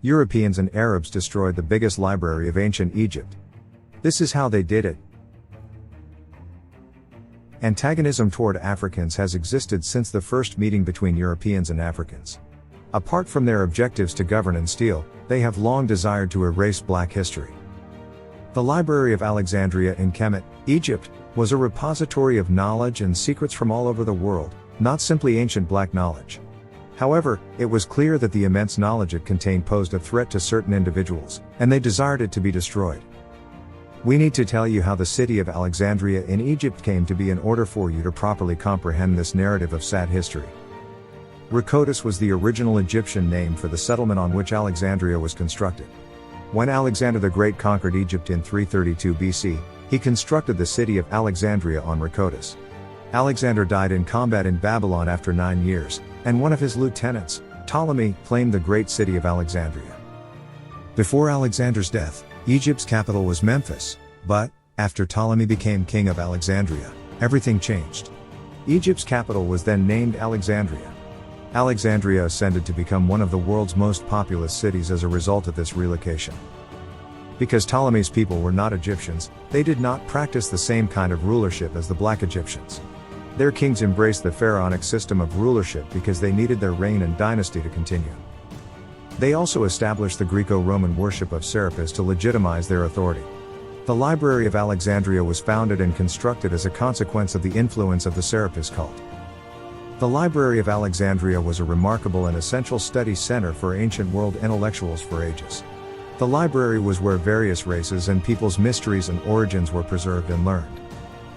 Europeans and Arabs destroyed the biggest library of ancient Egypt. This is how they did it. Antagonism toward Africans has existed since the first meeting between Europeans and Africans. Apart from their objectives to govern and steal, they have long desired to erase black history. The Library of Alexandria in Kemet, Egypt, was a repository of knowledge and secrets from all over the world, not simply ancient black knowledge. However, it was clear that the immense knowledge it contained posed a threat to certain individuals, and they desired it to be destroyed. We need to tell you how the city of Alexandria in Egypt came to be in order for you to properly comprehend this narrative of sad history. Rhakotis was the original Egyptian name for the settlement on which Alexandria was constructed. When Alexander the Great conquered Egypt in 332 BC, he constructed the city of Alexandria on Rhakotis. Alexander died in combat in Babylon after 9 years, and one of his lieutenants, Ptolemy, claimed the Great City of Alexandria. Before Alexander's death, Egypt's capital was Memphis, but, after Ptolemy became king of Alexandria, everything changed. Egypt's capital was then named Alexandria. Alexandria ascended to become one of the world's most populous cities as a result of this relocation. Because Ptolemy's people were not Egyptians, they did not practice the same kind of rulership as the black Egyptians. Their kings embraced the pharaonic system of rulership because they needed their reign and dynasty to continue. They also established the Greco-Roman worship of Serapis to legitimize their authority. The Library of Alexandria was founded and constructed as a consequence of the influence of the Serapis cult. The Library of Alexandria was a remarkable and essential study center for ancient world intellectuals for ages. The library was where various races and peoples' mysteries and origins were preserved and learned.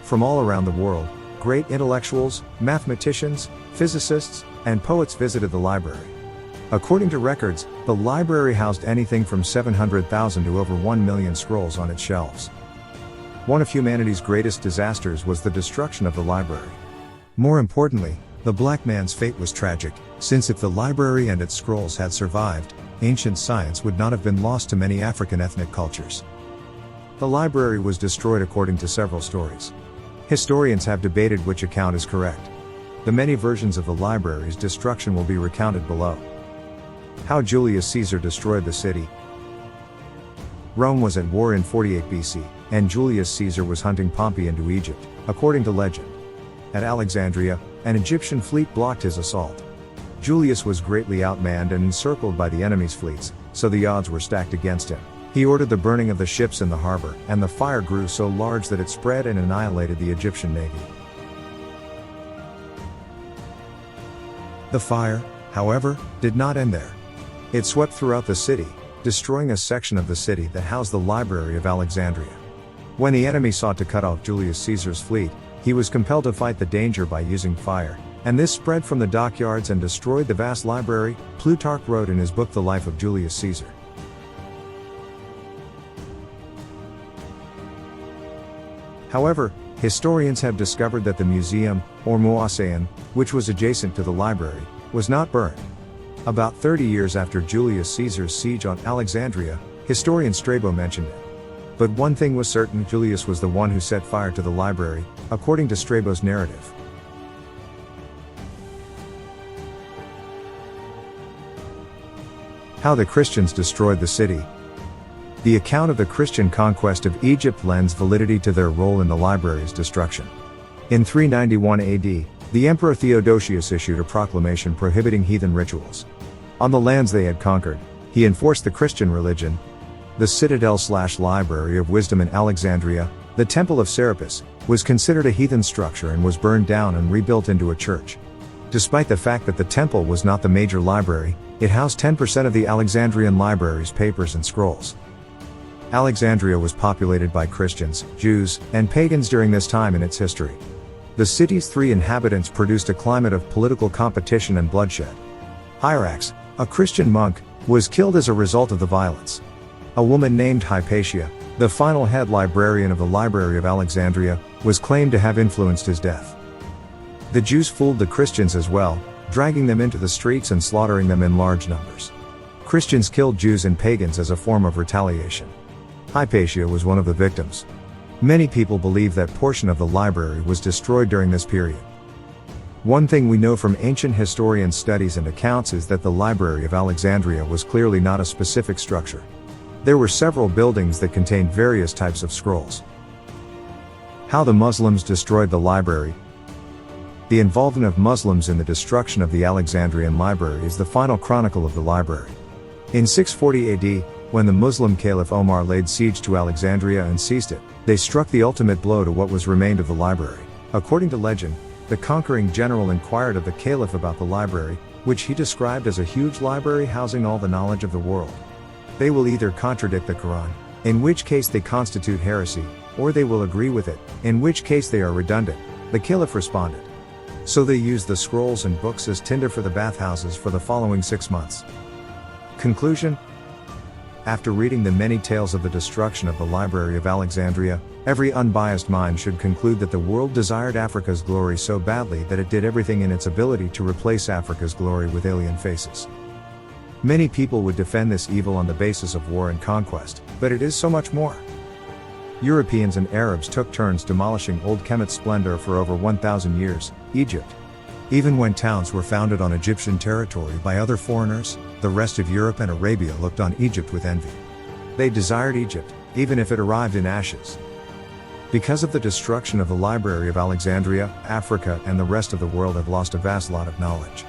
From all around the world, great intellectuals, mathematicians, physicists, and poets visited the library. According to records, the library housed anything from 700,000 to over 1 million scrolls on its shelves. One of humanity's greatest disasters was the destruction of the library. More importantly, the black man's fate was tragic, since if the library and its scrolls had survived, ancient science would not have been lost to many African ethnic cultures. The library was destroyed according to several stories. Historians have debated which account is correct. The many versions of the library's destruction will be recounted below. How Julius Caesar destroyed the city. Rome was at war in 48 BC, and Julius Caesar was hunting Pompey into Egypt, according to legend. At Alexandria, an Egyptian fleet blocked his assault. Julius was greatly outmanned and encircled by the enemy's fleets, so the odds were stacked against him. He ordered the burning of the ships in the harbor, and the fire grew so large that it spread and annihilated the Egyptian navy. The fire, however, did not end there. It swept throughout the city, destroying a section of the city that housed the Library of Alexandria. When the enemy sought to cut off Julius Caesar's fleet, he was compelled to fight the danger by using fire, and this spread from the dockyards and destroyed the vast library, Plutarch wrote in his book The Life of Julius Caesar. However, historians have discovered that the museum, or Moaseum, which was adjacent to the library, was not burned. About 30 years after Julius Caesar's siege on Alexandria, historian Strabo mentioned it. But one thing was certain: Julius was the one who set fire to the library, according to Strabo's narrative. How the Christians destroyed the city. The account of the Christian conquest of Egypt lends validity to their role in the library's destruction. In 391 AD, the Emperor Theodosius issued a proclamation prohibiting heathen rituals. On the lands they had conquered, he enforced the Christian religion. The Citadel/Library of Wisdom in Alexandria, the Temple of Serapis, was considered a heathen structure and was burned down and rebuilt into a church. Despite the fact that the temple was not the major library, it housed 10% of the Alexandrian library's papers and scrolls. Alexandria was populated by Christians, Jews, and pagans during this time in its history. The city's 3 inhabitants produced a climate of political competition and bloodshed. Hierax, a Christian monk, was killed as a result of the violence. A woman named Hypatia, the final head librarian of the Library of Alexandria, was claimed to have influenced his death. The Jews fooled the Christians as well, dragging them into the streets and slaughtering them in large numbers. Christians killed Jews and pagans as a form of retaliation. Hypatia was one of the victims. Many people believe that portion of the library was destroyed during this period. One thing we know from ancient historians' studies and accounts is that the Library of Alexandria was clearly not a specific structure. There were several buildings that contained various types of scrolls. How the Muslims destroyed the library. The involvement of Muslims in the destruction of the Alexandrian library is the final chronicle of the library. In 640 AD, when the Muslim Caliph Omar laid siege to Alexandria and seized it, they struck the ultimate blow to what was remained of the library. According to legend, the conquering general inquired of the Caliph about the library, which he described as a huge library housing all the knowledge of the world. They will either contradict the Quran, in which case they constitute heresy, or they will agree with it, in which case they are redundant, the Caliph responded. So they used the scrolls and books as tinder for the bathhouses for the following 6 months. Conclusion: after reading the many tales of the destruction of the Library of Alexandria, every unbiased mind should conclude that the world desired Africa's glory so badly that it did everything in its ability to replace Africa's glory with alien faces. Many people would defend this evil on the basis of war and conquest, but it is so much more. Europeans and Arabs took turns demolishing old Kemet's splendor for over 1,000 years, Egypt. Even when towns were founded on Egyptian territory by other foreigners, the rest of Europe and Arabia looked on Egypt with envy. They desired Egypt, even if it arrived in ashes. Because of the destruction of the Library of Alexandria, Africa and the rest of the world have lost a vast lot of knowledge.